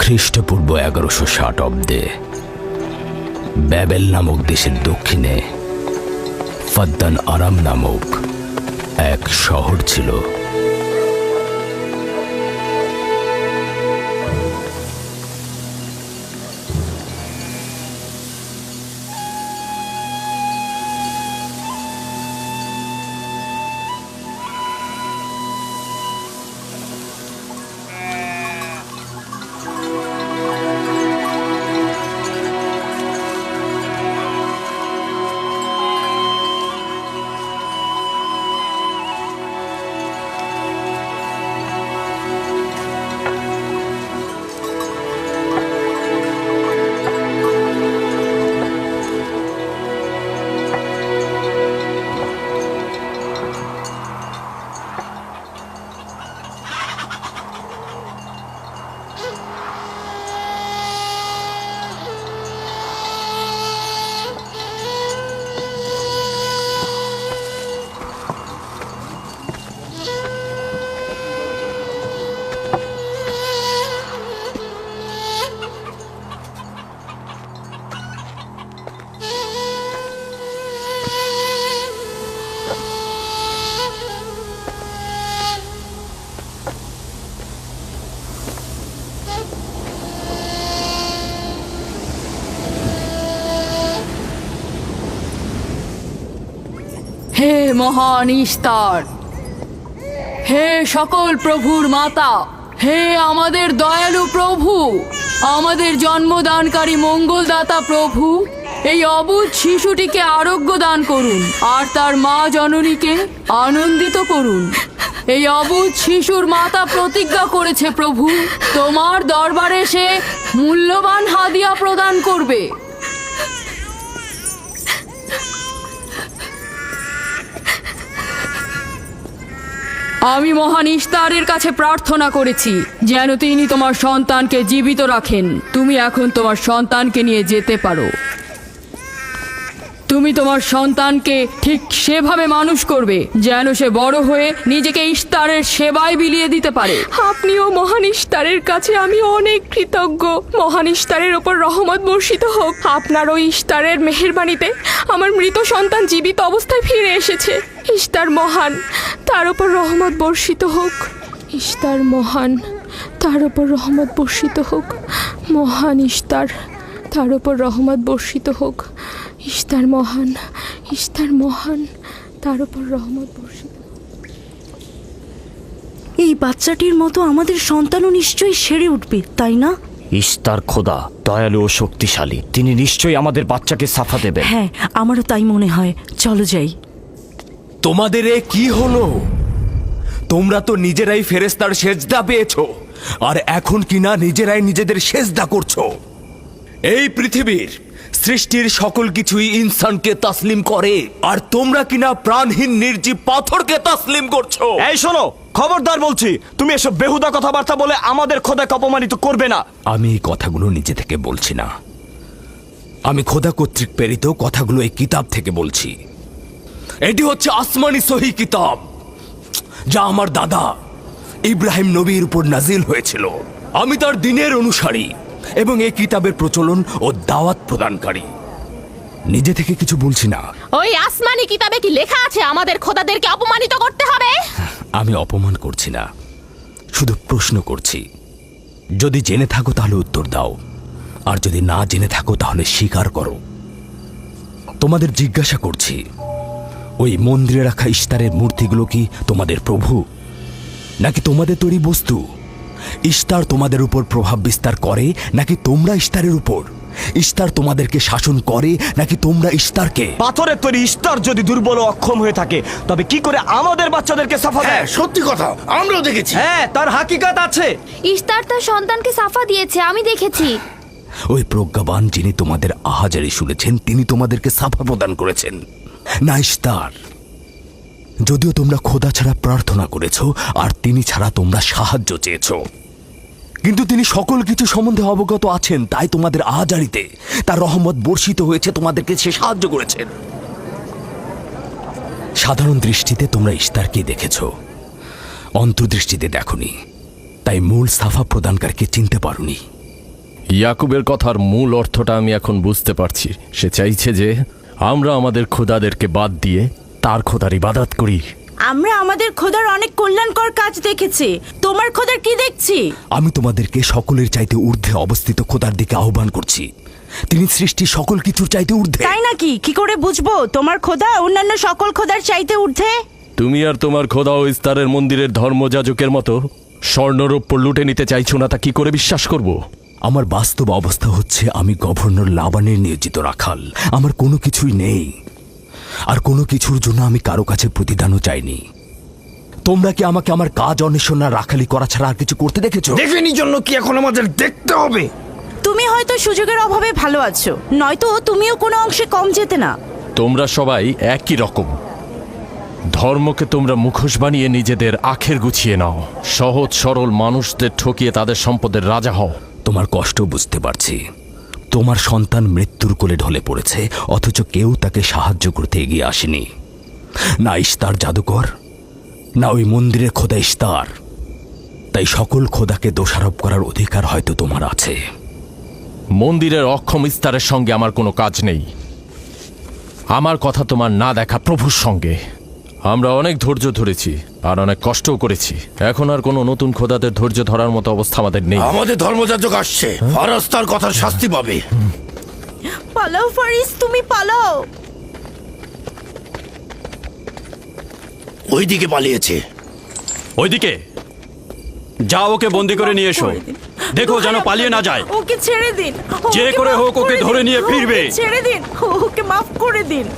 খ্রিস্টপূর্ব 1160 অব্দে ব্যাবেল নামক দেশের দক্ষিণে ফাদ্দান আরাম নামক এক শহর ছিল। হে মহান ইস্তার, হে সকল প্রভুর মাতা, হে আমাদের দয়ালু প্রভু, আমাদের জন্মদানকারী মঙ্গলদাতা প্রভু, এই অবুঝ শিশুটিকে আরোগ্য দান করুন আর তার মা জননীকে আনন্দিত করুন। এই অবুঝ শিশুর মাতা প্রতিজ্ঞা করেছে প্রভু, তোমার দরবারে সে মূল্যবান হাদিয়া প্রদান করবে। আমি মহান ইস্তারের কাছে প্রার্থনা করেছি যেন তিনি তোমার সন্তানকে জীবিত রাখেন। তুমি এখন তোমার সন্তানকে নিয়ে যেতে পারো। তুমি তোমার সন্তানকে ঠিক সেভাবে মানুষ করবে যেন সে বড় হয়ে নিজেকে ইস্তারের সেবায় বিলিয়ে দিতে পারে। আপনিও মহান ইস্তারের কাছে আমি অনেক কৃতজ্ঞ। মহান ইস্তারের ওপর রহমত বর্ষিত হোক। আপনার ওই ইস্তারের মেহেরবানিতে আমার মৃত সন্তান জীবিত অবস্থায় ফিরে এসেছে। ইস্তার মহান, তার ওপর রহমত বর্ষিত হোক। ইস্তার মহান, তার ওপর রহমত বর্ষিত হোক। মহান ইস্তার, তার ওপর রহমত বর্ষিত হোক। ইস্তার মহান, ইস্তার মহান, তার ওপর রহমত বর্ষিত হোক। এই বাচ্চাটির মতো আমাদের সন্তানও নিশ্চয়ই সেরে উঠবে, তাই না? ইস্তার খোদা দয়ালু ও শক্তিশালী, তিনি নিশ্চয়ই আমাদের বাচ্চাকে সাফা দেবেন। হ্যাঁ, আমারও তাই মনে হয়। চলো যাই। তোমাদের এ কি হলো? তোমরা তো নিজেরাই ফেরেশতার সেজদা পেয়েছো, আর এখন কিনা নিজেরাই নিজেদের সেজদা করছো। এই পৃথিবীর সৃষ্টির সকল কিছুই ইনসানকে তাসলিম করে, আর তোমরা কিনা প্রাণহীন নির্জীব পাথরকে তাসলিম করছো। এই শোনো, খবরদার বলছি, তুমি এসব বেহুদা কথাবার্তা বলে আমাদের খোদাকে অপমানিত করবে না। আমি এই কথাগুলো নিজে থেকে বলছি না, আমি খোদা কর্তৃক প্রেরিত কথাগুলো এই কিতাব থেকে বলছি। এটি হচ্ছে আসমানি সহি কিতাব, যা আমার দাদা ইব্রাহিম নবীর উপর নাজিল হয়েছিল। আমি তার দিনের অনুসারী এবং এই কিতাবের প্রচলন ও দাওয়াত প্রদানকারী। নিজে থেকে কিছু বলছি না। ওই আসমানি কিতাবে কি লেখা আছে আমাদের খোদাদেরকে অপমানিত করতে হবে? আমি অপমান করছি না, শুধু প্রশ্ন করছি। যদি জেনে থাকো তাহলে উত্তর দাও, আর যদি না জেনে থাকো তাহলে স্বীকার করো। তোমাদের জিজ্ঞাসা করছি, ওই মন্দিরে রাখা ইস্তারের মূর্তিগুলো কি তোমাদের প্রভু, নাকি তোমাদের তৈরি বস্তু? ইস্তার তোমাদের উপর প্রভাব বিস্তার করে নাকি তোমরা ইস্তারের উপর? ইস্তার তোমাদেরকে শাসন করে নাকি তোমরা ইস্তারকে? পাথরের তৈরি ইস্তার যদি দুর্বল ও অক্ষম হয়ে থাকে, তবে কি করে আমাদের বাচ্চাদেরকে সাফা দেয়? সত্যি কথা, আমরাও দেখেছি। হ্যাঁ, তার হাকিকাত আছে। ইস্তার তার সন্তানকে সাফা দিয়েছে, আমি দেখেছি। ওই প্রজ্ঞাবান যিনি তোমাদের আহাজারি শুনেছেন, তিনি তোমাদেরকে সাফা প্রদান করেছেন, না ইস্তার। যদিও তোমরা খোদা ছাড়া প্রার্থনা করেছ আর তিনি ছাড়া তোমরা সাহায্য চেয়েছ, কিন্তু তিনি সকল কিছু সম্বন্ধে অবগত আছেন, তাই তোমাদের আহাজারিতে তার রহমত বর্ষিত হয়েছে, তোমাদেরকে সে সাহায্য করেছেন। সাধারণ দৃষ্টিতে তোমরা ইস্তারকে দেখেছ, অন্তর্দৃষ্টিতে দেখনি, তাই মূল সাফা প্রদানকারীকে চিনতে পারোনি। ইয়াকুবের কথার মূল অর্থটা আমি এখন বুঝতে পারছি। সে চাইছে যে আমরা আমাদের খোদাদেরকে বাদ দিয়ে তার খোদার ইবাদত করি। আমরা আমাদের খোদার অনেক কল্যাণকর কাজ দেখেছি, তোমার খোদার কি দেখছি? আমি তোমাদেরকে সকলের চাইতে ঊর্ধ্বে অবস্থিত খোদার দিকে আহ্বান করছি। তিনি সৃষ্টি সকল কিছুর চাইতে ঊর্ধ্বে। তাই নাকি? কি করে বুঝবো তোমার খোদা অন্যান্য সকল খোদার চাইতে ঊর্ধ্বে? তুমি আর তোমার খোদা ও ইস্তারের মন্দিরের ধর্মযাজকের মতো স্বর্ণরৌপ্য লুটে নিতে চাইছো না, তা কি করে বিশ্বাস করব? আমার বাস্তব অবস্থা হচ্ছে আমি গভর্নর লাবানের নিয়োজিত রাখাল। আমার কোনো কিছুই নেই, আর কোনো কিছুর জন্য আমি কারো কাছে প্রতিদানও চাইনি। তোমরা কি আমাকে আমার কাজ অন্বেষণ আর রাখালি করা ছাড়া আর কিছু করতে দেখেছো? দেখেনি জন্য কি এখন আমাদের দেখতে হবে? তুমি হয়তো সুযোগের অভাবে ভালো আছো, নয়তো তুমিও কোনো অংশে কম যেতে না। তোমরা সবাই একই রকম। ধর্মকে তোমরা মুখোশ বানিয়ে নিজেদের আখের গুছিয়ে নাও, সহজ সরল মানুষদের ঠকিয়ে তাদের সম্পদের রাজা হও। তোমার কষ্ট বুঝতে পারছি। তোমার সন্তান মৃত্যুর কোলে ঢলে পড়েছে, অথচ কেউ তাকে সাহায্য করতে এগিয়ে আসেনি। না ইস্তার জাদুকর, না ওই মন্দিরের খোদা ইস্তার। তাই সকল খোদাকে দোষারোপ করার অধিকার হয়তো তোমার আছে। মন্দিরের অক্ষম ইস্তারের সঙ্গে আমার কোনো কাজ নেই। আমার কথা তোমার না দেখা প্রভুর সঙ্গে। আমরা অনেক ধৈর্য ধরেছি আর অনেক কষ্টও করেছি। এখন আর কোনো নতুন খোদাদের ধৈর্য ধরার মতো অবস্থা আমাদের নেই। আমাদের ধর্মযাজক আসছে, ফারাজ তার কথার শাস্তি পাবে। পালাও ফারিস, তুমি পালাও। ওইদিকে পালিয়েছে। ওইদিকে যাও, ওকে বন্দি করে নিয়ে এসো। দেখো যেন পালিয়ে না যায়। ওকে ছেড়ে দিন, যে ওকে করে মাফ হোক ওকে দিন। ধরে নিয়ে ফিরবে। ওকে ছেড়ে দিন, ওকে মাফ করে দিন।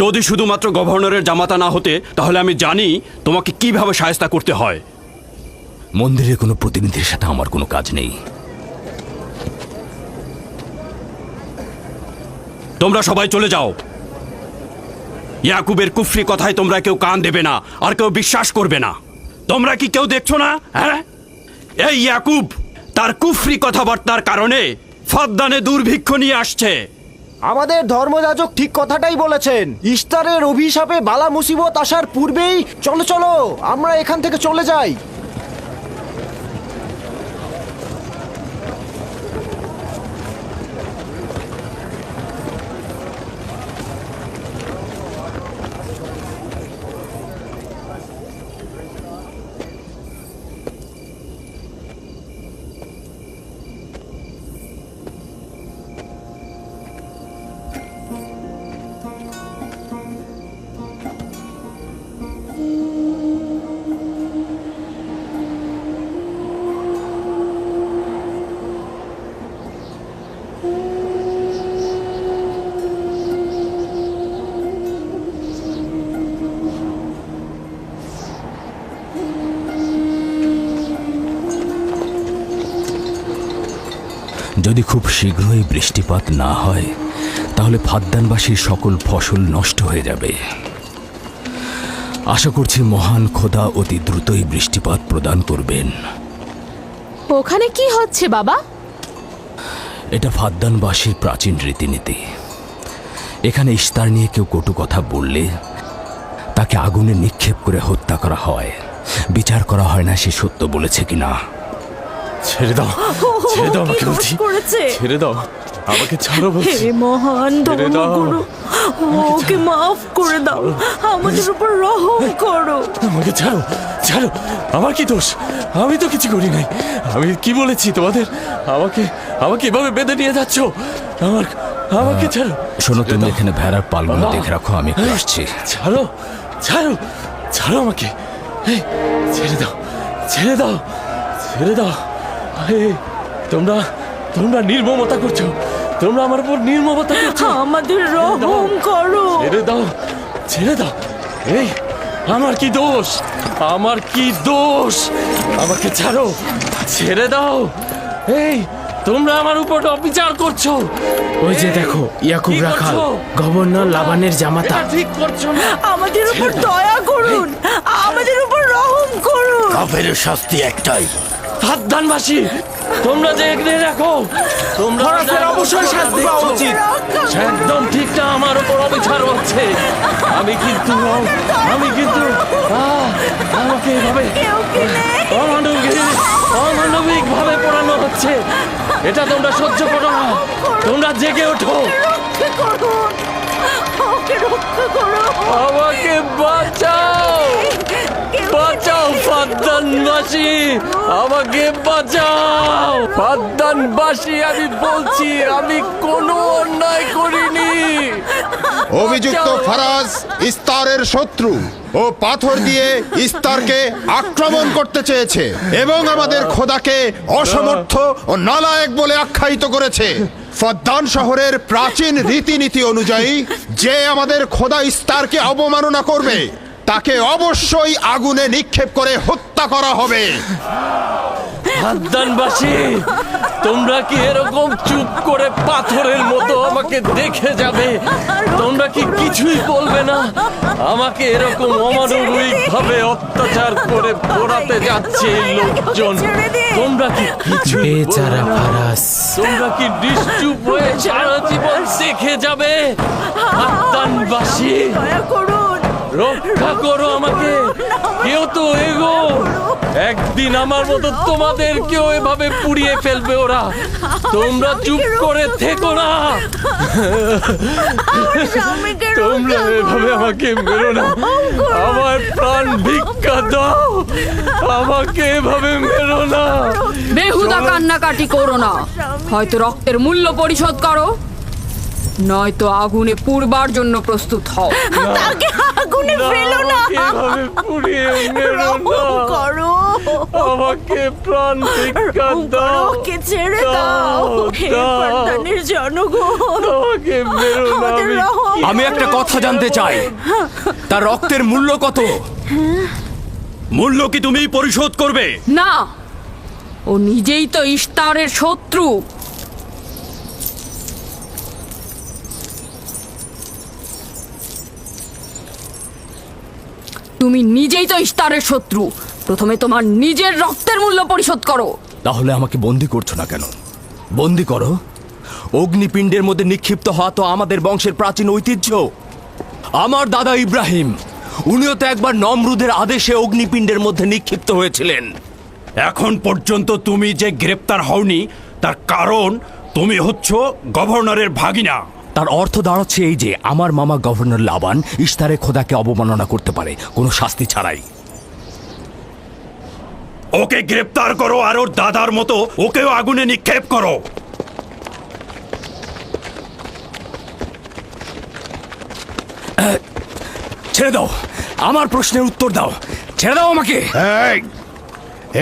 যদি শুধুমাত্র গভর্নরের জামাতা না হতে, তাহলে আমি জানি তোমাকে কিভাবে শায়েস্তা করতে হয়। মন্দিরের কোনো প্রতিনিধির সাথে আমার কোনো কাজ নেই। তোমরা সবাই চলে যাও। ইয়াকুবের কুফরি কথায় তোমরা কেউ কান দেবে না, আর কেউ বিশ্বাস করবে না। তোমরা কি কেউ দেখছো না? হ্যাঁ, এই ইয়াকুব তার কুফরি কথাবার্তার কারণে ফাদ্দানে দুর্ভিক্ষ নিয়ে আসছে। আমাদের ধর্মযাজক ঠিক কথাটাই বলেছেন। ইস্তারের অভিশাপে বালা মুসিবত আসার পূর্বেই চলো চলো আমরা এখান থেকে চলে যাই। যদি খুব শীঘ্রই বৃষ্টিপাত না হয়, তাহলে ফাদ্দানবাসীর সকল ফসল নষ্ট হয়ে যাবে। আশা করছি মহান খোদা অতি দ্রুতই বৃষ্টিপাত প্রদান করবেন। ওখানে কি হচ্ছে বাবা? এটা ফাদ্দানবাসীর প্রাচীন রীতিনীতি। এখানে ইস্তার নিয়ে কেউ কটু কথা বললে তাকে আগুনে নিক্ষেপ করে হত্যা করা হয়। বিচার করা হয় না সে সত্য বলেছে কিনা। ছেড়ে দাও, ছেড়ে দাও আমাকে বলছি। ছেড়ে দাও, আমাকে ছাড়ো বলছি। হে মহান ছেড়ে দাও। ধর্মগুরু, ওকে মাফ করে দাও, আমাদের উপর রহম করো। আমাকে ছাড়ো, ছাড়ো। আমার কি দোষ? আমি তো কিছু করি নাই। আমি কি বলেছি তোমাদের? আমাকে আমাকে এভাবে বেঁধে নিয়ে যাচ্ছ? আমাকে ছাড়ো। শোনো, তুমি এখানে ভেড়ার পালগুলো দেখে রাখো, আমি একটু আসছি। ছাড়ো, ছাড়ো, ছাড়ো আমাকে। এই, ছেড়ে দাও, ছেড়ে দাও, ছেড়ে দাও। এই, তোমরা তোমরা নির্মমতা করছো। তোমরা আমার উপর নির্মমতা করছো। আমাদের রহম করো। ছেড়ে দাও, ছেড়ে দাও। এই, আমার কি দোষ? আমার কি দোষ? আমাকে ছাড়ো, ছেড়ে দাও। এই, তোমরা আমার উপর অবিচার করছো। ওই যে দেখো, ইয়াকুব কি রাখাল, করছো? গভর্নর লাবানের জামাতা। এটা ঠিক করছো না। আমাদের উপর দয়া করুন, আমাদের উপর রহম করুন। কাফের শাস্তি একটাই। ফাদ্দানবাসী, তোমরা যে এখানে রাখো, তোমরা অবশ্যই শাস্তি পাওয়া উচিত। একদম ঠিক না। আমার উপর অবিচার হচ্ছে। আমি কিন্তু আমাকে এভাবে কেউ এটা তোমরা সহ্য করো না, তোমরা জেগে ওঠো। আমাকে বাঁচাও, বাঁচাও ফাদ্দানবাসী, আমাকে বাঁচাও ফাদ্দানবাসী। আমি বলছি আমি কোনো অন্যায় করিনি। অভিযুক্ত ফারাজ ইস্তারের শত্রু ও পাথর দিয়ে ইস্তারকে আক্রমণ করতে চেয়েছে এবং আমাদের খোদাকে অসমর্থ ও নালায়েক বলে আখ্যায়িত করেছে। ফদ্দান শহরের প্রাচীন রীতিনীতি অনুযায়ী যে আমাদের খোদা ইস্তারকে অবমাননা করবে তাকে অবশ্যই আগুনে নিক্ষেপ করে হত্যা করা হবে। ফাদ্দানবাসী, তোমরা কি এরকম চুপ করে পাথরের মতো আমাকে দেখে যাবে? তোমরা কি কিছুই বলবে না? আমাকে এরকম অমানবিক ভাবে অত্যাচার করে পোড়াতে যাচ্ছে এই লোকজন। তোমরা কি কিছু বেচারা ফারাজ। তোমরা কি নিশ্চুপ হয়ে সারা জীবন দেখে যাবে? ফাদ্দানবাসী, রক্ষা করো আমাকে, কেউ তো এগো। একদিন আমার মতো তোমাদেরকেও এভাবে পুড়িয়ে ফেলবে ওরা। তোমরা চুপ করে থেকো না, তোমরা এভাবে আমাকে মেরো না, আমার প্রাণ ভিক্ষা দাও, আমাকে এভাবে মেরো না। বেহুদা কান্নাকাটি করো না, হয়তো রক্তের মূল্য পরিশোধ করো, নয়তো আগুনে পুড়বার জন্য প্রস্তুত হও। তাকে আগুনে ফেলো না, এভাবে পুড়িয়ে মেরো না, আমাকে প্রাণ ভিক্ষা দাও, ওকে ছেড়ে দাও। হে ফদ্দানের জনগণ, আমাকে মেরো না। আমাদের রহম আমি একটা কথা জানতে চাই, তার রক্তের মূল্য কত? মূল্য কি তুমি পরিশোধ করবে? না, ও নিজেই তো ইস্তারের শত্রু। তুমি নিজেই তো ইস্তারের শত্রু, প্রথমে তোমার নিজের রক্তের মূল্য পরিশোধ করো। তাহলে আমাকে বন্দি করছো না কেন? বন্দি করো। অগ্নিপিণ্ডের মধ্যে নিক্ষিপ্ত হওয়া তো আমাদের বংশের প্রাচীন ঐতিহ্য। আমার দাদা ইব্রাহিম, উনিও তো একবার নমরুদের আদেশে অগ্নিপিণ্ডের মধ্যে নিক্ষিপ্ত হয়েছিলেন। এখন পর্যন্ত তুমি যে গ্রেপ্তার হওনি তার কারণ তুমি হচ্ছ গভর্নরের ভাগিনা। তার অর্থ দাঁড়াচ্ছে এই যে আমার মামা গভর্নর লাবান ইস্তারে খোদাকে অবমাননা করতে পারে কোনো শাস্তি ছাড়াই। ওকে গ্রেপ্তার করো আর ওর দাদার মতো ওকেও আগুনে নিক্ষেপ করো। ছেড়ে দাও, আমার প্রশ্নের উত্তর দাও, ছেড়ে দাও আমাকে। এই,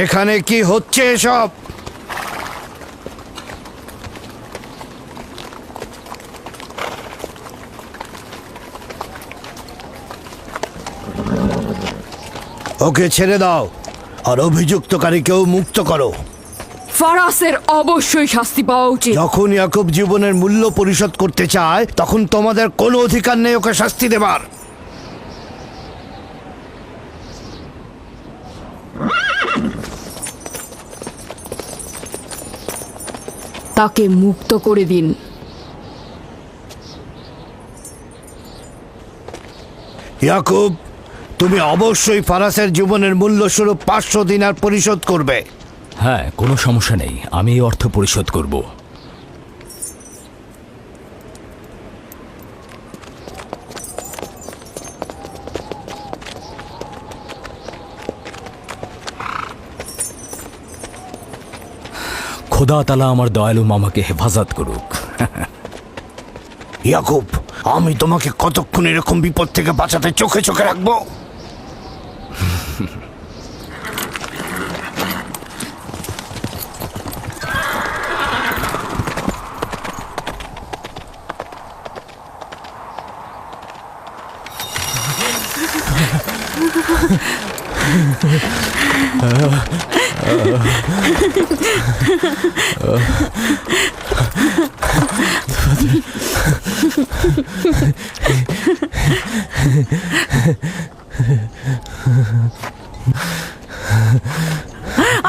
এখানে কি হচ্ছে এসব? ওকে ছেড়ে দাও আর অভিযুক্তকারীকেও মুক্ত করো। ফারাসের অবশ্যই শাস্তি পাওয়া উচিত। যখন ইয়াকুব জীবনের মূল্য পরিশোধ করতে চায় তখন তোমাদের কোনো অধিকার নেই ওকে শাস্তি দেবার। তাকে মুক্ত করে দিন। ইয়াকুব, তুমি অবশ্যই ফারাসের জীবনের মূল্য স্বরূপ 500 দিনার পরিশোধ করবে। হ্যাঁ, কোনো সমস্যা নেই, আমি এই অর্থ পরিশোধ করব। খোদা তাআলা আমার দয়ালু মামাকে হেফাজত করুক। ইয়াকুব, আমি তোমাকে কতক্ষণ এরকম বিপদ থেকে বাঁচাতে চোখে চোখে রাখবো?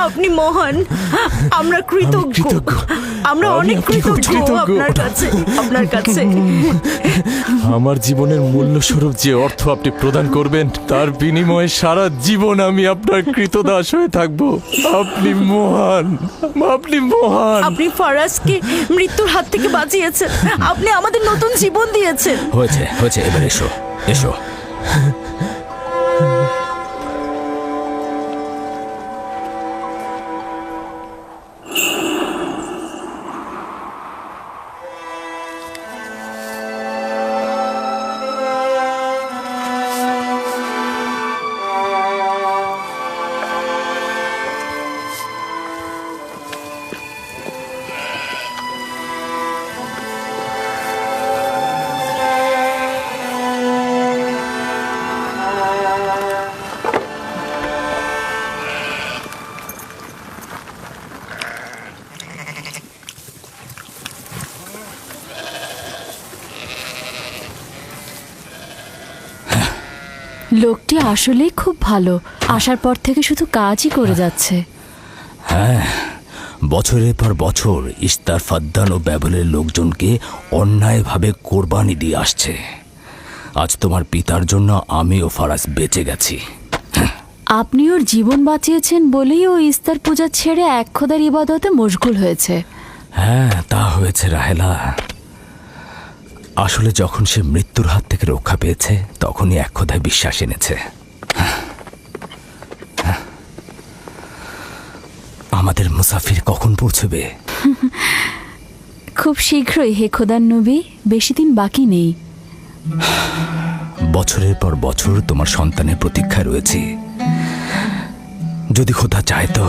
আপনি মহান, আমরা কৃতজ্ঞ, কৃতজ্ঞ। আমরা আমি অনেক আপনি খুব কৃতজ্ঞ কৃতজ্ঞ। আপনার কাছে আমার জীবনের মূল্য স্বরূপ যে অর্থ আপনি প্রদান করবেন তার বিনিময়ে সারা জীবন আমি আপনার কৃতদাস হয়ে থাকব। আপনি মহান, আপনি মহান। আপনি ফারাজকে মৃত্যুর হাত থেকে বাঁচিয়েছেন, আপনি আমাদের নতুন জীবন দিয়েছেন। হয়েছে হয়েছে, এবার এসো এসো। লোকটি আসলেই খুব ভালো, আসার পর থেকে শুধু কাজই করে যাচ্ছে। বছরের পর বছর ইস্তার, ফাদ্দান ও ব্যাবলের লোকজনকে অন্যায়ভাবে কোরবানি দিয়ে আসছে। আজ তোমার পিতার জন্য আমি ও ফারাজ বেঁচে গেছি। আপনি ওর জীবন বাঁচিয়েছেন বলেই ও ইস্তার পূজা ছেড়ে এক খোদার ইবাদতে মশগুল হয়েছে। হ্যাঁ, তা হয়েছে রাহেলা। আসলে যখন সে মৃত্যুর হাত থেকে রক্ষা পেয়েছে তখনই এক খোদায় বিশ্বাস এনেছে। আমাদের মুসাফির কখন পৌঁছবে? খুব শীঘ্রই হে খোদার নবী, বেশি দিন বাকি নেই। বছরের পর বছর তোমার সন্তানের প্রতীক্ষায় রয়েছি। যদি খোদা চায় তো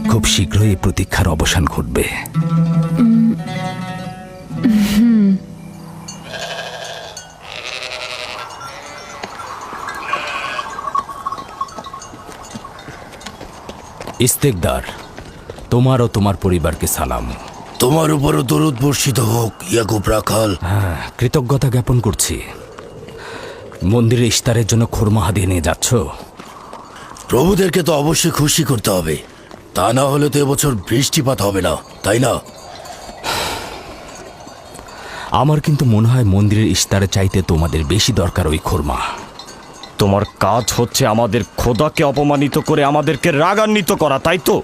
খুব শীঘ্রই এই প্রতীক্ষার অবসান ঘটবে। ইস্তেকদার, তোমার ও তোমার পরিবারকে সালাম। তোমার উপরও দরুদ বর্ষিত হোক ইয়াকুব রাখাল। হ্যাঁ, কৃতজ্ঞতা জ্ঞাপন করছি। মন্দিরে ইস্তারের জন্য খোরমা হাদিয়ে নিয়ে যাচ্ছ? প্রভুদেরকে তো অবশ্যই খুশি করতে হবে, তা না হলে তো এবছর বৃষ্টিপাত হবে না, তাই না? আমার কিন্তু মনে হয় মন্দিরের ইস্তারে চাইতে তোমাদের বেশি দরকার ওই খোরমা। তোমার কাজ হচ্ছে আমাদের খোদাকে অপমানিত করে আমাদেরকে রাগান্বিত করা, তাই তো?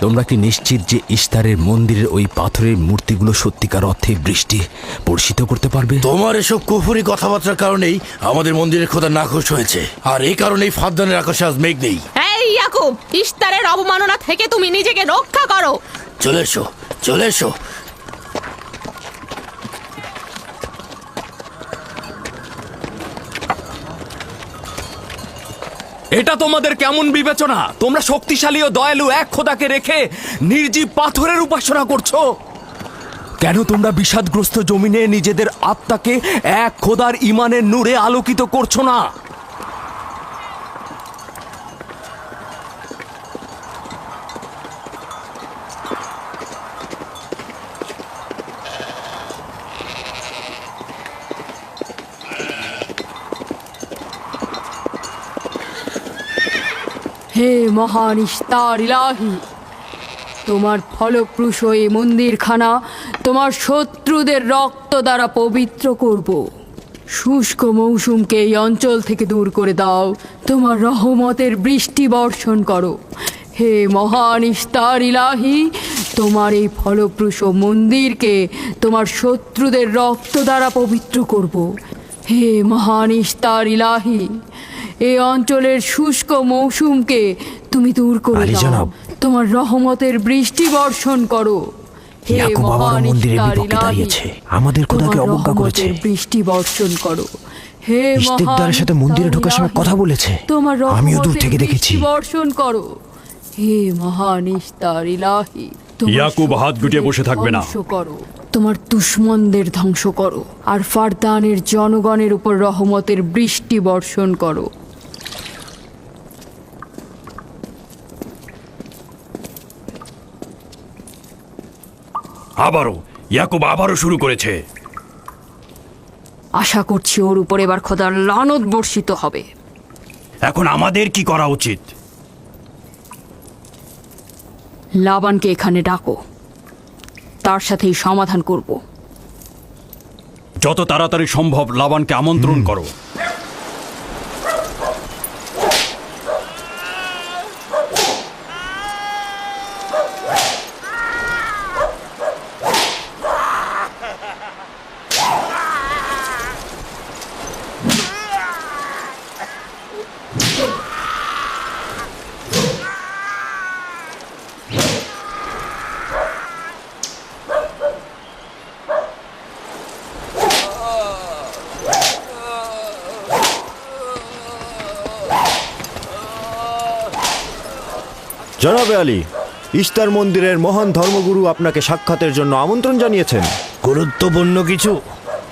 তোমরা কি নিশ্চিত যে ইস্তারের মন্দিরের ওই পাথরের মূর্তিগুলো সত্যিকার অর্থে বৃষ্টি বর্ষিত করতে পারবে? তোমার এসব কুফুরি কথাবার্তার কারণেই আমাদের মন্দিরের খোদা নাখোশ হয়েছে, আর এই কারণেই ফাদ্দানের আকাশে আজ মেঘ নেই। এই ইয়াকুব, ইস্তারের অবমাননা থেকে তুমি নিজেকে রক্ষা করো। চলে এসো, চলে এসো। এটা তোমাদের কেমন বিবেচনা? তোমরা শক্তিশালী ও দয়ালু এক খোদাকে রেখে নির্জীব পাথরের উপাসনা করছো। কেন তোমরা বিষাদগ্রস্ত জমিনে নিজেদের আত্মাকে এক খোদার ইমানের নূরে আলোকিত করছো না? হে মহান ইস্তার ইলাহি, তোমার ফলপ্রসূ এই মন্দিরখানা তোমার শত্রুদের রক্ত দ্বারা পবিত্র করব। শুষ্ক মৌসুমকে এই অঞ্চল থেকে দূর করে দাও, তোমার রহমতের বৃষ্টি বর্ষণ করো। হে মহান ইস্তার ইলাহি, তোমার এই ফলপ্রসূ মন্দিরকে তোমার শত্রুদের রক্ত দ্বারা পবিত্র করব। হে মহান ইস্তার ইলাহি, এই অঞ্চলের শুষ্ক মৌসুমকে তুমি দূর করে দাও, তোমার রহমতের বৃষ্টি বর্ষণ করো। হে মহান ইস্তার ইলাহি, আমাদের খোদাকে তোমার অবজ্ঞা করেছে। রহমতের বৃষ্টি বর্ষণ করো। হে ইস্তেকদারের সাথে মন্দিরে ঢোকার সময় কথা বলেছে, তোমার আমিও দূর রহমতের থেকে দেখেছি। বৃষ্টি বর্ষণ করো। হে মহান ইস্তার ইলাহি, তোমার ইয়াকুব হাত গুটিয়ে বসে থাকবে না। ধ্বংস করো, তোমার দুশমনদের ধ্বংস করো, আর ফারদানের জনগণের উপর রহমতের বৃষ্টি বর্ষণ করো। ইয়াকুব শুরু করেছে। আশা করছি ওর উপর এবার খোদার লানত বর্ষিত হবে। এখন আমাদের কি করা উচিত? লাবানকে এখানে ডাকো, তার সাথেই সমাধান করব। যত তাড়াতাড়ি সম্ভব লাবানকে আমন্ত্রণ করো। জনাবে আলী, ইস্তার মন্দিরের মহান ধর্মগুরু আপনাকে সাক্ষাতের জন্য আমন্ত্রণ জানিয়েছেন। গুরুত্বপূর্ণ কিছু?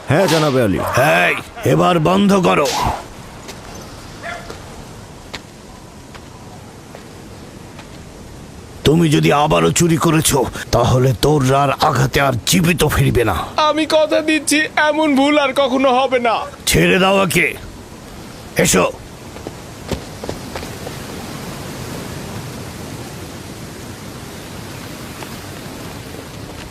হ্যাঁ জনাবে আলী। এই, এবার বন্ধ করো। তুমি যদি আবারও চুরি করেছো তাহলে তোর আর আঘাতে আর জীবিত ফিরবে না। আমি কথা দিচ্ছি এমন ভুল আর কখনো হবে না। ছেড়ে দাও একে। এসো।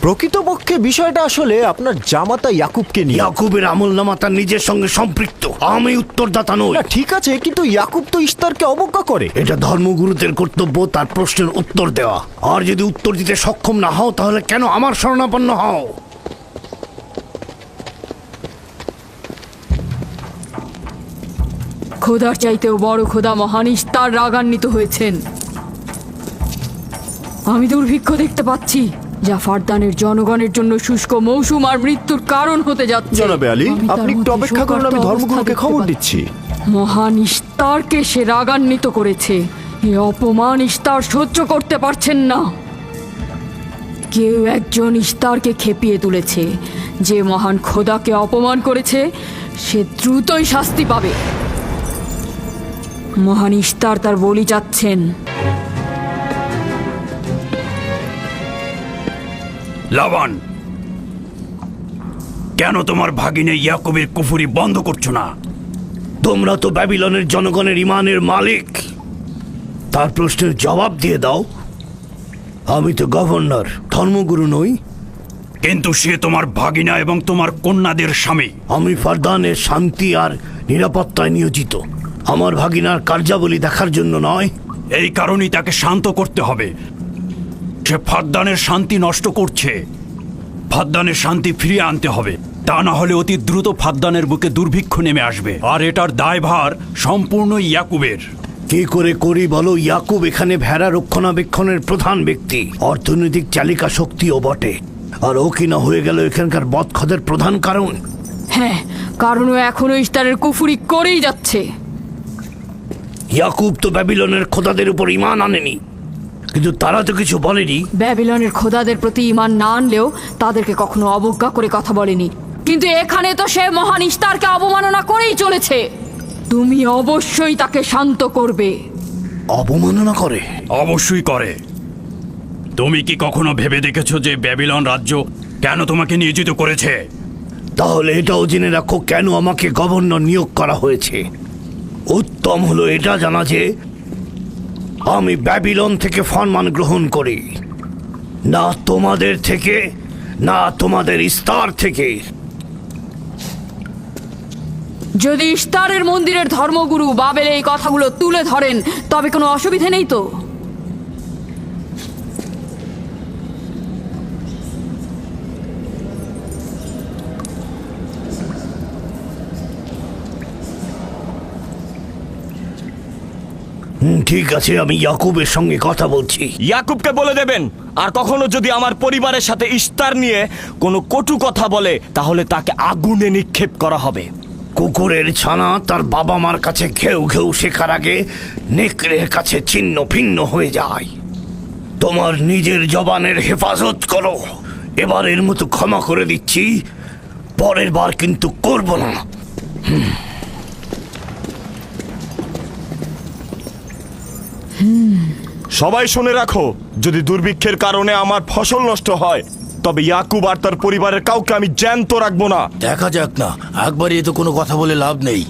প্রকৃতপক্ষে বিষয়টা আসলে আপনার জামাতা ইয়াকুবকে নিয়ে। ইয়াকুবের আমলনামা তার নিজের সঙ্গে সম্পৃক্ত। আমি উত্তরদাতা নই। না, ঠিক আছে, কিন্তু ইয়াকুব তো ইস্তারকে অবজ্ঞা করে। এটা ধর্মগুরুদের কর্তব্য তার প্রশ্নের উত্তর দেওয়া। আর যদি উত্তর দিতে সক্ষম না হও তাহলে কেন আমার শরণাপন্ন হও? খোদার চাইতেও বড় খোদা মহান ইস্তার রাগান্বিত হয়েছেন। আমি দুর্ভিক্ষ দেখতে পাচ্ছি, যা ফারদানের জনগণের জন্য শুষ্ক মৌসুম আর মৃত্যুর কারণ হতে যাচ্ছে। জনাবে আলী, আমি তার আপনি একটু মধ্যে অপেক্ষা করুন, আমি শোকার্ত ধর্মগুরুকে অবস্থা খবর দেখতে দিচ্ছি। পাচ্ছি। মহান ইস্তারকে সে রাগান্বিত করেছে। এ অপমান ইস্তার সহ্য করতে পারছেন না। কেউ একজন ইস্তারকে খেপিয়ে তুলেছে। যে মহান খোদাকে অপমান করেছে সে দ্রুতই শাস্তি পাবে। মহান ইস্তার তার বলি চাচ্ছেন। লাবান, কেন তোমার ভাগিনে ইয়াকুবের কুফরি বন্ধ করছো না? তোমরা তো ব্যাবিলনের জনগণের ইমানের মালিক। তার প্রশ্নের জবাব দিয়ে দাও। আমি তো গভর্নর, ধর্মগুরু নই। কিন্তু সে তোমার ভাগিনা এবং তোমার কন্যাদের স্বামী। আমি ফারদানের শান্তি আর নিরাপত্তায় নিয়োজিত। আমার ভাগিনার কার্যাবলী দেখার জন্য নয়। এই কারণেই তাকে শান্ত করতে হবে। সে ফারদানের শান্তি নষ্ট করছে। ফারদানের শান্তি ফিরিয়ে আনতে হবে, তা না হলে অতি দ্রুত ফারদানের বুকে দুর্ভিক্ষ নেমে আসবে, আর এটার দায়ভার সম্পূর্ণ ইয়াকুবের। কি করে করি বলো? ইয়াকুব এখানে ভেড়া রক্ষণাবেক্ষণের প্রধান ব্যক্তি, অর্থনৈতিক চালিকা শক্তিও বটে। আর ও কিনা হয়ে গেল এখানকার বদখদের প্রধান কারণ। হ্যাঁ, কারণ ও এখনো ইস্তারের কুফরি করেই যাচ্ছে। ইয়াকুব তো ব্যাবিলনের খোদাদের উপর ঈমান আনেনি, কিন্তু তারা তো কিছু বলেনি। ব্যাবিলনের খোদাদের প্রতি ঈমান না আনলেও তাদেরকে কখনো অবজ্ঞা করে কথা বলেনি। কিন্তু এখানে তো সে মহান ইস্তারকে অবমাননা করেই চলেছে। তুমি অবশ্যই তাকে শান্ত করবে। অবমাননা করে? অবশ্যই করে। তুমি কি কখনো ভেবে দেখেছো যে ব্যাবিলন রাজ্য কেন তোমাকে নিয়োজিত করেছে? তাহলে এটাও জেনে রাখো কেন আমাকে গভর্নর নিয়োগ করা হয়েছে। উত্তম হলো এটা জানা যে আমি ব্যাবিলন থেকে ফরমান গ্রহণ করি, না তোমাদের থেকে, না তোমাদের ইস্তার থেকে। যদি ইস্তারের মন্দিরের ধর্মগুরু বাবেল এই কথাগুলো তুলে ধরেন তবে কোনো অসুবিধা নেই তো? ঠিক আছে, আমি ইয়াকুবের সঙ্গে কথা বলছি। ইয়াকুবকে বলে দেবেন, আর কখনো যদি আমার পরিবারের সাথে ইস্তার নিয়ে কোনো কটু কথা বলে তাহলে তাকে আগুনে নিক্ষেপ করা হবে। কুকুরের ছানা তার বাবা মার কাছে ঘেউ ঘেউ শেখার আগে নেকড়ের কাছে ছিন্ন ভিন্ন হয়ে যায়। তোমার নিজের জবানের হেফাজত করো। এবারের মতো ক্ষমা করে দিচ্ছি, পরের বার কিন্তু করব না। সবাই শুনে রাখো, যদি দুর্ভিক্ষের কারণে আমার ফসল নষ্ট হয় তবে ইয়াকুব আর তার পরিবারের কাউকে আমি জ্যান্ত রাখবো না। দেখা যাক না, একবারই তো কোনো কথা বলে লাভ নেই।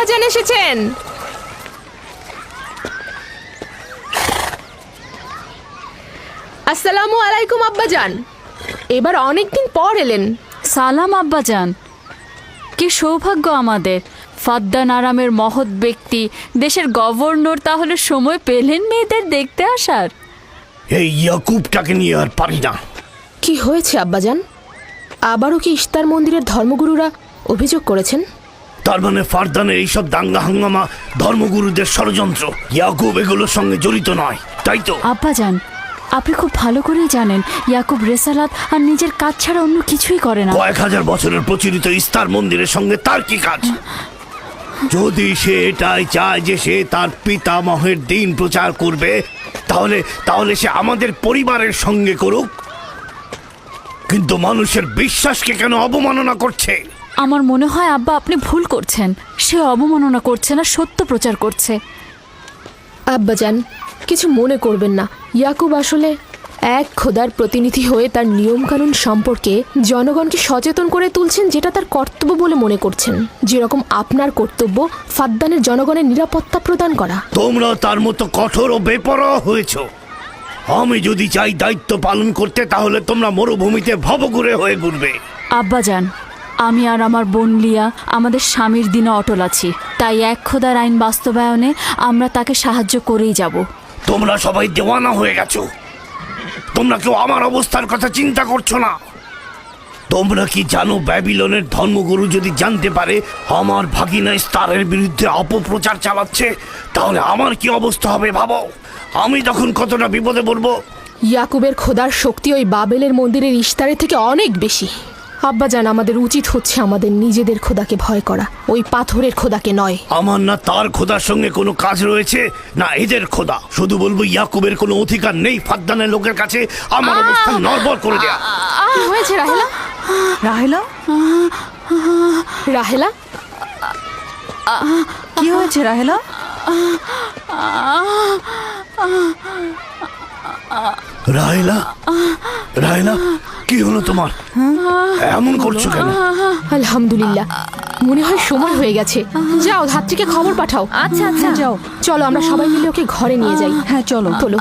আব্বাজান এসেছেন। আসসালামু আলাইকুম আব্বাজান, এবার অনেকদিন পর এলেন। সালাম আব্বাজান। কি সৌভাগ্য আমাদের, ফাদ্দান আরামের মহৎ ব্যক্তি দেশের গভর্নর তাহলে সময় পেলেন মেয়েদের দেখতে আসার। এই ইয়াকুবটাকে নিয়ে আর পারি না। কি হয়েছে আব্বাজান? আবারও কি ইস্তার মন্দিরের ধর্মগুরুরা অভিযোগ করেছেন? তার মানে ফারদানের এইসব দাঙ্গা হাঙ্গামা ধর্মগুরুদের ষড়যন্ত্র। ইয়াকুব এগুলোর সঙ্গে জড়িত নয়, তাই তো? আব্বাজান, আপনি খুব ভালো করেই জানেন ইয়াকুব রেসালাত আর নিজের কাজ ছাড়া অন্য কিছুই করে না। কয়েক হাজার বছরের প্রচলিত ইস্তার মন্দিরের সঙ্গে তার কি কাজ? যদি সে এটাই চায় যে সে তার পিতামহের দিন প্রচার করবে, তাহলে সে আমাদের পরিবারের সঙ্গে করুক। কিন্তু মানুষের বিশ্বাসকে কেন অবমাননা করছে? আমার মনে হয় আব্বা আপনি ভুল করছেন। সে অবমাননা করছে না, সত্য প্রচার করছে। আব্বাজান, কিছু মনে করবেন না। ইয়াকুব আসলে এক খোদার প্রতিনিধি হয়ে তার নিয়মকানুন সম্পর্কে জনগণকে সচেতন করে তুলছেন, যেটা তার কর্তব্য বলে মনে করছেন। যেরকম আপনার কর্তব্য ফাদ্দানের জনগণের নিরাপত্তা প্রদান করা। তোমরা তার মতো কঠোর ও বেপরোয়া হয়েছ। আমি যদি চাই দায়িত্ব পালন করতে, তাহলে তোমরা মরুভূমিতে ভবঘুরে হয়ে ঘুরবে। আব্বাজান, আমি আর আমার বোন লিয়া আমাদের স্বামীর দিনে অটল আছি, তাই এক খোদার আইন বাস্তবায়নে আমরা তাকে সাহায্য করেই যাব। তোমরা সবাই দেওয়ানা হয়ে গেছো। তোমরা কেউ আমার অবস্থার কথা চিন্তা করছো না। তোমরা কি জানো, ব্যাবিলনের ধর্মগুরু যদি জানতে পারে আমার ভাগিনা ইস্তারের বিরুদ্ধে অপপ্রচার চালাচ্ছে, তাহলে আমার কি অবস্থা হবে ভাবো। আমি তখন কতটা বিপদে পড়বো। ইয়াকুবের খোদার শক্তি ওই বাবেলের মন্দিরের ইস্তারের থেকে অনেক বেশি। আব্বাজান, আমাদের উচিত হচ্ছে আমাদের নিজেদের খোদাকে ভয় করা, ওই পাথরের খোদাকে নয়। আমার না তার খোদার সঙ্গে কোনো কাজ রয়েছে, না এদের খোদা। শুধু বলবো ইয়াকুবের কোনো অধিকার নেই ফাদ্দানের লোকের কাছে আমার অবস্থান নড়বড় করে দেয়া। কি হয়েছে রাহেলা? রাহেলা, রাহেলা, কি হয়েছে রাহেলা? রাহেলা, রাহেলা, কি হলো তোমার? এমন করছো কেন? আলহামদুলিল্লাহ, মনে হয় সময় হয়ে গেছে। যাও, ধাত্রীকে খবর পাঠাও। আচ্ছা আচ্ছা, যাও। চলো আমরা সবাই মিলে ওকে ঘরে নিয়ে যাই। হ্যাঁ চলো চলো,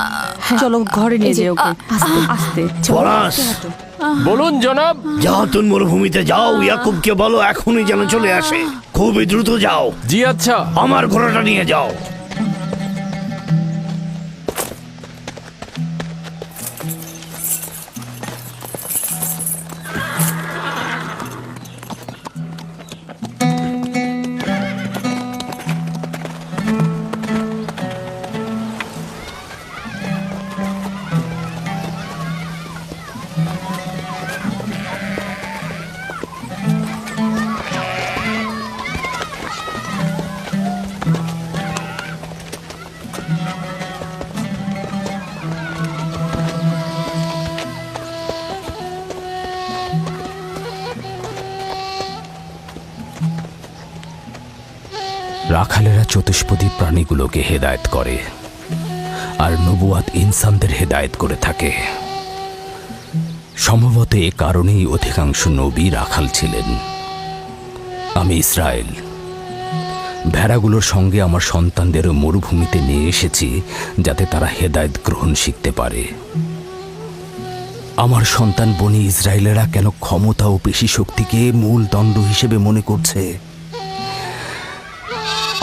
চলো ঘরে নিয়ে যাই ওকে। আস্তে আস্তে। পলাশ, বলুন জনাব। যাও তুমি মরুভূমিতে যাও, ইয়াকুবকে বলো এখনই যেন চলে আসে। খুবই দ্রুত যাও। জি আচ্ছা। আমার ঘোড়াটা নিয়ে যাও। রাখালেরা চতুষ্পদী প্রাণীগুলোকে হেদায়েত করে, আর নবুয়াত ইনসানদের হেদায়েত করে থাকে। সম্ভবত এ কারণেই অধিকাংশ নবী রাখাল ছিলেন। আমি ইসরায়েল ভেড়াগুলোর সঙ্গে আমার সন্তানদেরও মরুভূমিতে নিয়ে এসেছি, যাতে তারা হেদায়েত গ্রহণ শিখতে পারে। আমার সন্তান বনি ইসরায়েলেরা কেন ক্ষমতা ও পেশি শক্তিকে মূল দণ্ড হিসেবে মনে করছে?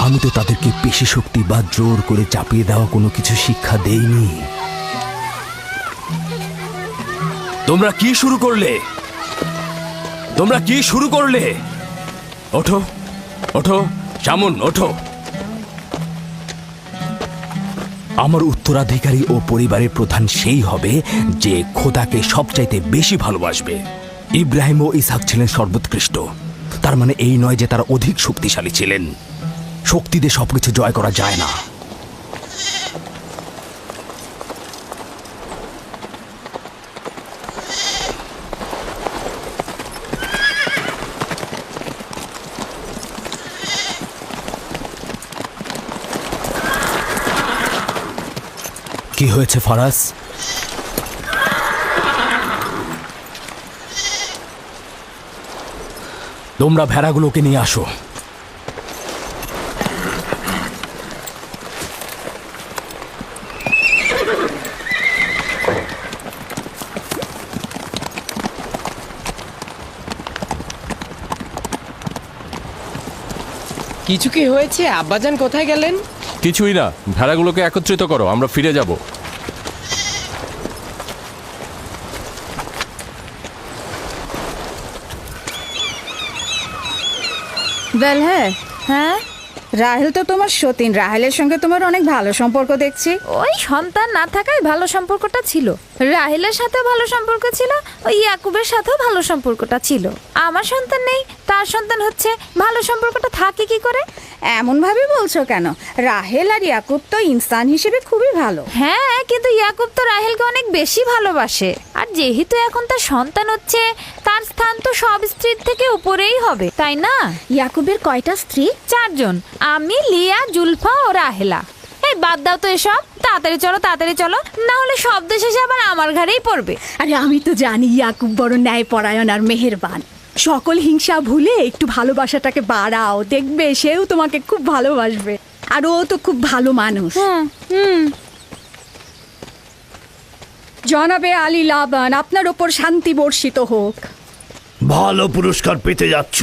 আমি তো তাদেরকে পেশি শক্তি বা জোর করে চাপিয়ে দেওয়া কোনো কিছু শিক্ষা দেইনি। তোমরা কি শুরু করলে? তোমরা কি শুরু করলে? ওঠো, ওঠো, শামুন, ওঠো। আমার উত্তরাধিকারী ও পরিবারের প্রধান সেই হবে যে খোদাকে সবচাইতে বেশি ভালোবাসবে। ইব্রাহিম ও ইসহাক ছিলেন সর্বোৎকৃষ্ট। তার মানে এই নয় যে তারা অধিক শক্তিশালী ছিলেন। শক্তি দিয়ে সবকিছু জয় করা যায় না। কি হয়েছে ফারাজ? তোমরা ভেড়াগুলোকে নিয়ে আসো। কিছু কি হয়েছে? আব্বাজান কোথায় গেলেন? কিছুই না, ভেড়াগুলোকে একত্রিত করো, আমরা ফিরে যাব। বেল হ্যাঁ, রাহেল তো তোমার সতীন। রাহেলের সঙ্গে তোমার অনেক ভালো সম্পর্ক দেখছি। ওই সন্তান না থাকায় ভালো সম্পর্কটা ছিল। রাহেলের সাথেও ভালো সম্পর্ক ছিল, ওই ইয়াকুবের সাথেও ভালো সম্পর্কটা ছিল। আমার সন্তান নেই, তার সন্তান হচ্ছে, ভালো সম্পর্কটা থাকে কি করে? এমন ভাবে বলছো কেন? রাহেল আর ইয়াকুব তো ইনসান হিসেবে খুবই ভালো। হ্যাঁ, কিন্তু ইয়াকুব তো রাহেলকে অনেক বেশি ভালোবাসে। আর যেহেতু এখন তার সন্তান হচ্ছে, তার স্থান তো সব স্ত্রীর থেকে উপরেই হবে, তাই না? ইয়াকুবের কয়টা স্ত্রী? 4 জন, আমি, লিয়া, জুলফা ও রাহেলা। এই বাদ দাও তো এসব, তাড়াতাড়ি চলো, না হলে শব্দ শেষে আবার আমার ঘাড়েই পড়বে। আরে আমি তো জানি ইয়াকুব বড় ন্যায়পরায়ণ আর মেহেরবান। সকল হিংসা ভুলে একটু ভালোবাসাটাকে বাড়াও, দেখবে সেও তোমাকে খুব ভালোবাসবে। আর ও তো খুব ভালো মানুষ। জনাবে আলী লাবান, আপনার ওপর শান্তি বর্ষিত হোক। ভালো পুরস্কার পেতে যাচ্ছ,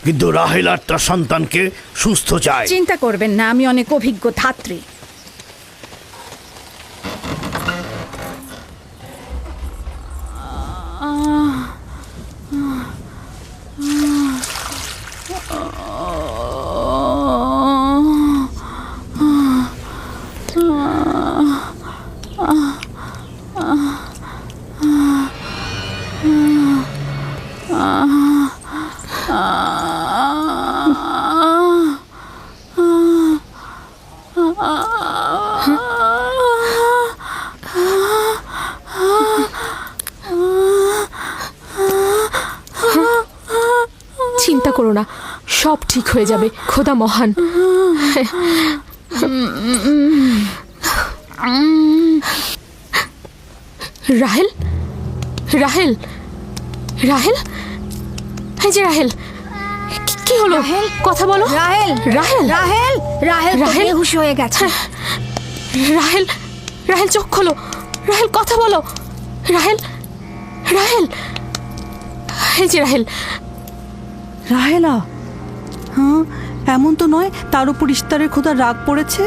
কিন্তু রাহেল আর তার সন্তানকে সুস্থ চায়। চিন্তা করবেন না, আমি অনেক অভিজ্ঞ ধাত্রী। চিন্তা করো না, সব ঠিক হয়ে যাবে, খোদা মহান। রাহেল, রাহেল, রাহেল, এই যে রাহেল, কি হলো? কথা বলো। রাহেল, রাহেল, রাহেল, রাহেল তো রাহেল? বেহুশ হয়ে গেছে। রাহেল, রাহেল চোখ খোলো, রাহেল কথা বলো, রাহেল, রাহেল, এই যে রাহেল। রাহেলা? হ্যাঁ, এমন তো নয় তার উপর ইস্তারের খোদা রাগ পড়েছে।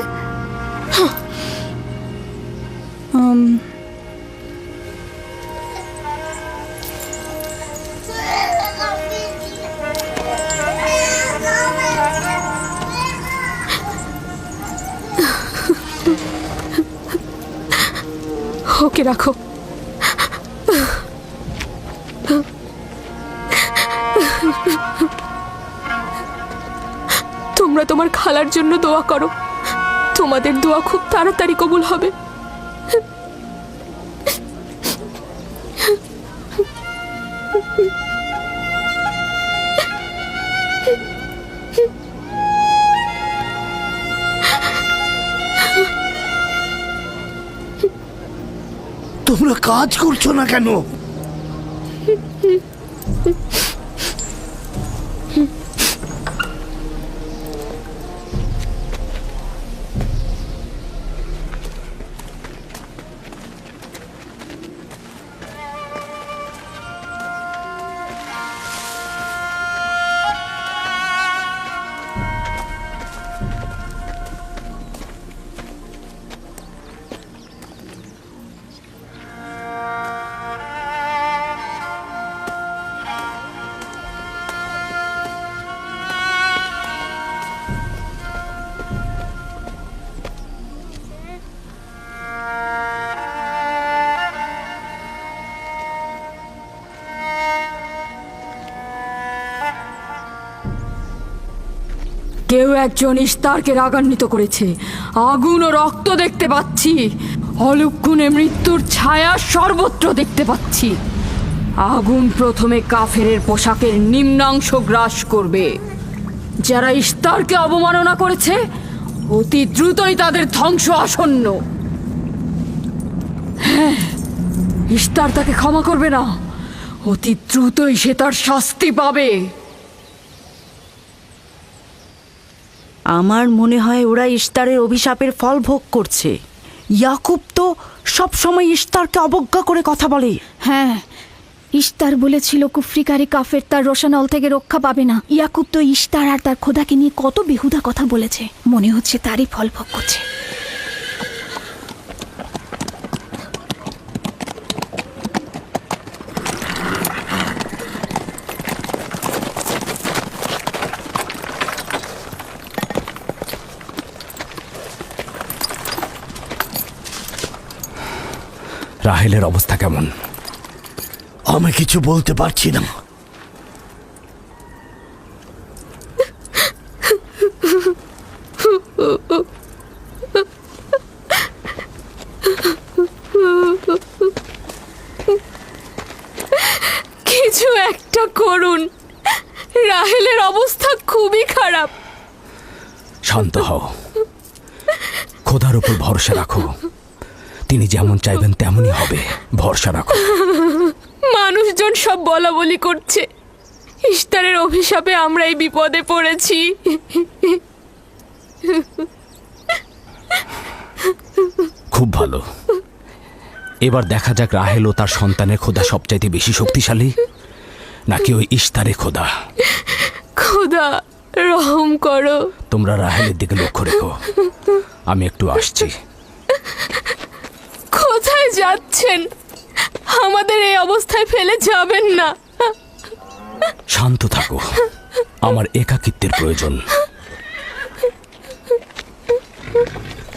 ওকে রাখো। তোমরা তোমার খালার জন্য দোয়া করো, তোমাদের দোয়া খুব তাড়াতাড়ি কবুল হবে। তোমরা কাজ করছো না কেন? কেউ একজন ইস্তারকে রাগান্বিত করেছে। আগুন ও রক্ত দেখতে পাচ্ছি, অলক্ষণে মৃত্যুর ছায়া সর্বত্র দেখতে পাচ্ছি। আগুন প্রথমে কাফেরের পোশাকের নিম্নাংশ গ্রাস করবে। যারা ইস্তারকে অবমাননা করেছে, অতি দ্রুতই তাদের ধ্বংস আসন্ন। হ্যাঁ, ইস্তার তাকে ক্ষমা করবে না, অতি দ্রুতই সে তার শাস্তি পাবে। আমার মনে হয় ওরা ইস্তারের অভিশাপের ফল ভোগ করছে। ইয়াকুব তো সব সময় ইস্তারকে অবজ্ঞা করে কথা বলে। হ্যাঁ, ইস্তার বলেছিল কুফরিকারী কাফের তার রোশানল থেকে রক্ষা পাবে না। ইয়াকুব তো ইস্তার আর তার খোদাকে নিয়ে কত বেহুদা কথা বলেছে, মনে হচ্ছে তারই ফল ভোগ করছে। রাহেলের অবস্থা কেমন? আমি কিছু বলতে পারছি না। কিছু একটা করুন, রাহেলের অবস্থা খুবই খারাপ। শান্ত হও, খোদার উপর ভরসা রাখো, তিনি যেমন চাইবেন তেমনই হবে, ভরসা রাখো। মানুষজন সব বলা বলি করছে, ইস্তারের অভিশাপে আমরা এই বিপদে পড়েছি। খুব ভালো, এবার দেখা যাক রাহেল ও তার সন্তানের খোদা সবচাইতে বেশি শক্তিশালী নাকি ওই ইস্তারে খোদা। খোদা রহম করো। তোমরা রাহেলের দিকে লক্ষ্য রেখো, আমি একটু আসছি। কোথায় যাচ্ছেন? আমাদের এই অবস্থায় ফেলে যাবেন না। শান্ত থাকো, আমার একাকিত্বের প্রয়োজন।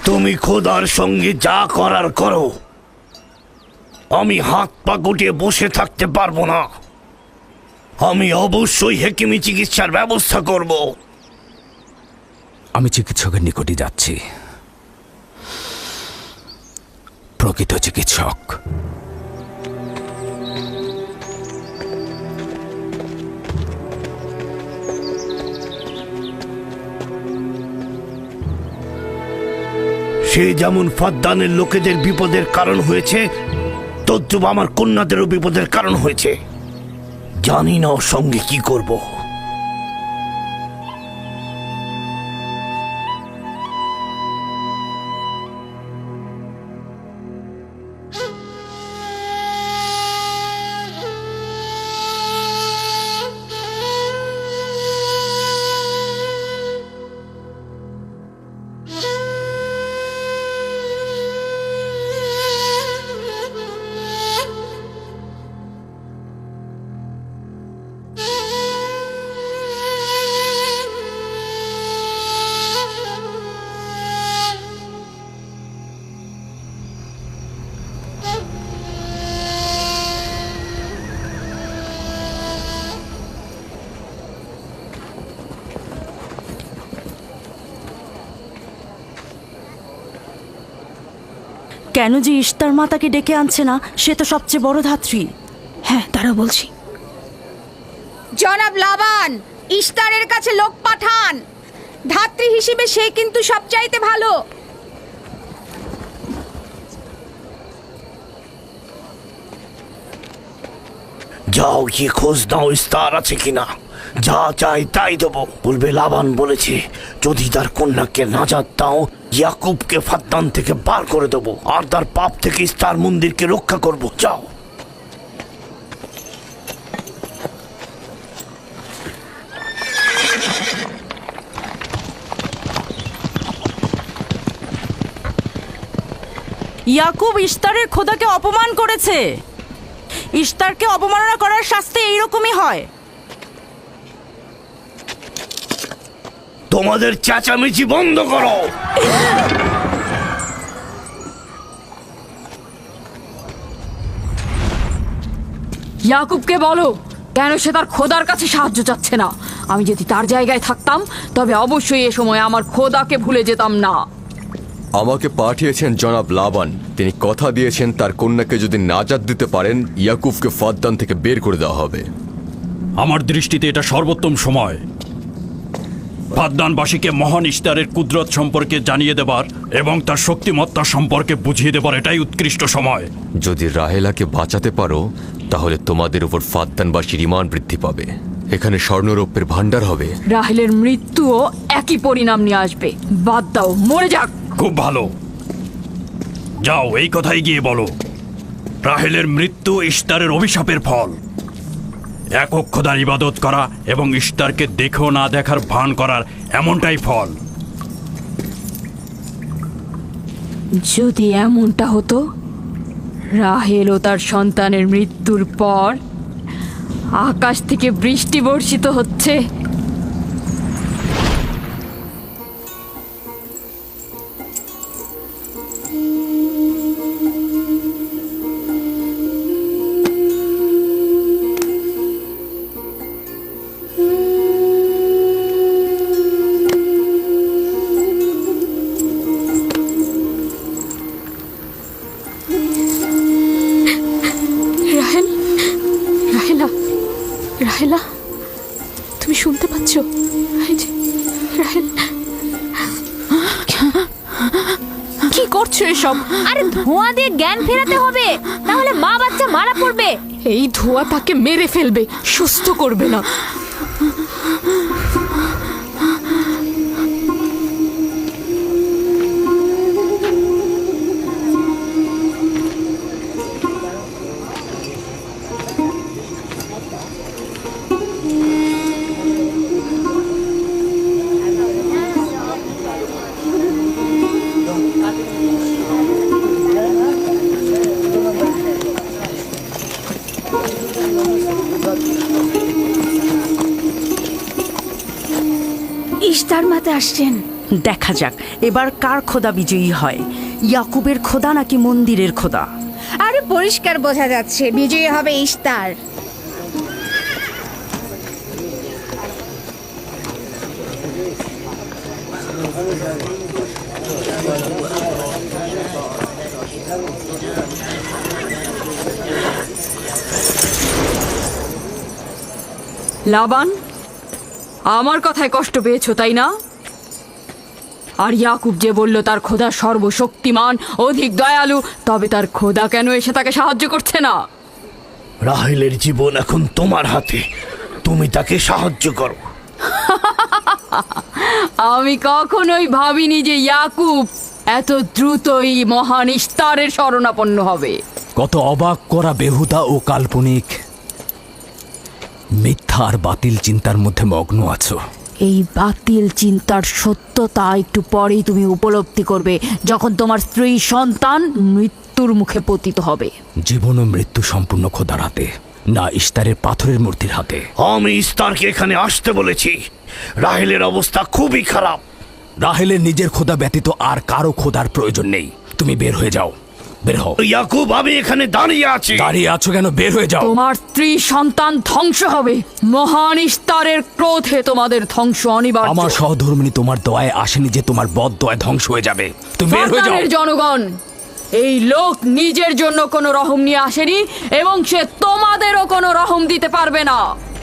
তুমি খোদার সঙ্গে যা করার করো, আমি হাত পা গুটিয়ে বসে থাকতে পারবো না। আমি অবশ্যই হেকিমি চিকিৎসার ব্যবস্থা করব। আমি চিকিৎসকের নিকটে যাচ্ছি, প্রকৃত চিকিৎসক। সে যেমন ফাদ্দানের লোকেদের বিপদের কারণ হয়েছে, তদ্রুপ আমার কন্যাদেরও বিপদের কারণ হয়েছে। জানি না ওর সঙ্গে কি করব। কেন যে ইস্তার মাতাকে ডেকে আনছে না, সে তো সবচেয়ে বড় ধাত্রী। হ্যাঁ, তারা বলছি। জনাব লাবান, ইস্তারের কাছে লোক পাঠান। ধাত্রী হিসেবে সে কিন্তু সবচাইতে ভালো। যাও গিয়ে খোঁজ নাও ইস্তার আছে কিনা। যা চাই তাই দেবো। বলবে লাবান বলেছে যদি তার কন্যাকে নাজাত দাও, ইয়াকুবকে ফাদ্দান থেকে বার করে দেবো আর তার পাপ থেকে ইস্তার মন্দিরকে রক্ষা করব। যাও। ইয়াকুব ইস্তারের খোদাকে অপমান করেছে। ইস্তারকে অপমাননা করার শাস্তি এইরকমই হয়। তোমাদের চেঁচামেচি বন্ধ করো। ইয়াকুবকে বলো কেন সে তার খোদার কাছে সাহায্য চাচ্ছে না। আমি যদি তার জায়গায় থাকতাম তবে অবশ্যই এ সময় আমার খোদাকে ভুলে যেতাম না। আমাকে পাঠিয়েছেন জনাব লাবান। তিনি কথা দিয়েছেন তার কন্যাকে যদি নাজাত দিতে পারেন, ইয়াকুবকে ফাদ্দান থেকে বের করে দেওয়া হবে। আমার দৃষ্টিতে এটা সর্বোত্তম সময় ফাদ্দানবাসীকে মহান ইস্তারের কুদরত সম্পর্কে জানিয়ে দেবার এবং তার শক্তিমত্তা সম্পর্কে বুঝিয়ে দেবার এটাই উৎকৃষ্ট সময়। যদি রাহেলাকে বাঁচাতে পারো তাহলে তোমাদের উপর ফাদ্দানবাসীর ঈমান বৃদ্ধি পাবে। এখানে স্বর্ণরৌপ্যের ভাণ্ডার হবে। রাহেলের মৃত্যুও একই পরিণাম নিয়ে আসবে। বাদ দাও, মরে যাক। খুব ভালো, যাও এই কথাই গিয়ে বলো। রাহেলের মৃত্যু ইশতারের অভিশাপের ফল। একক খোদার ইবাদত করা এবং ইশতারকে দেখেও না দেখার ভান করার এমনটাই ফল। যদি এমনটা হতো, রাহেল ও তার সন্তানের মৃত্যুর পর আকাশ থেকে বৃষ্টি বর্ষিত হচ্ছে, রাহেল, রাহেলা, রাহেলা, তুমি শুনতে পাচ্ছ? এই যে, রাহেল, কি করছো এসব? আরে ধোঁয়া দিয়ে জ্ঞান ফেরাতে হবে, তাহলে মা বাচ্চা মারা পড়বে। এই ধোঁয়া তাকে মেরে ফেলবে, সুস্থ করবে না। ইশতার মাতে আসছেন। দেখা যাক এবার কার খোদা বিজয়ী হয়, ইয়াকুবের খোদা নাকি মন্দিরের খোদা। আরে পরিষ্কার বোঝা যাচ্ছে বিজয়ী হবে ইশতার। লাবান, আমার কথায় কষ্ট পেয়েছো তাই না? আর ইয়াকুব যে বলল তার খোদা সর্বশক্তিমান, অধিক দয়ালু, তবে তার খোদা কেন এসে তাকে সাহায্য করছে না? রাহেলের জীবন এখন তোমার হাতে, তুমি তাকে সাহায্য করো। আমি কখনোই ভাবিনি যে ইয়াকুব এত দ্রুতই মহান ইশতারের শরণাপন্ন হবে। কত অবাক করা বেহুদা ও কাল্পনিক মিথ্যা আর বাতিল চিন্তার মধ্যে মগ্ন আছো। এই বাতিল চিন্তার সত্যতা একটু পরেই তুমি উপলব্ধি করবে, যখন তোমার স্ত্রী সন্তান মৃত্যুর মুখে পতিত হবে। জীবন ও মৃত্যু সম্পূর্ণ খোদার হাতে, না ইশতারের পাথরের মূর্তির হাতে। আমি ইস্তারকে এখানে আসতে বলেছি। রাহেলের অবস্থা খুবই খারাপ। রাহেলের নিজের খোদা ব্যতীত আর কারো খোদার প্রয়োজন নেই। তুমি বের হয়ে যাও, বের হও। ইয়াকুব, আমি এখানে দাঁড়িয়ে আছি। দাঁড়িয়ে আছো কেন? বের হয়ে যাও। তোমার স্ত্রী সন্তান ধ্বংস হবে। মহান ইশতারের ক্রোধে তোমাদের ধ্বংস অনিবার্য। আমার সহধর্মিনী তোমার দয়ায় আসেনি যে তোমার বদ দয়ায় ধ্বংস হয়ে যাবে। তুমি বের হয়ে যাও। ফারদানের জনগণ, এই লোক নিজের জন্য কোনো রহম নিয়ে আসেনি এবং সে তোমাদেরও কোনো রহম দিতে পারবে না।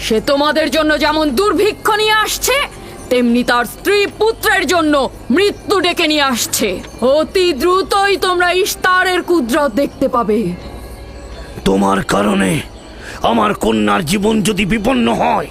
সে তোমাদের জন্য যেমন দুর্ভিক্ষ নিয়ে আসছে, তেমনি তার স্ত্রী পুত্রের জন্য মৃত্যু ডেকে নিয়ে আসছে। অতি দ্রুতই তোমরা ইশতারের কুদরত দেখতে পাবে। তোমার কারণে আমার কন্যার জীবন যদি বিপন্ন হয়,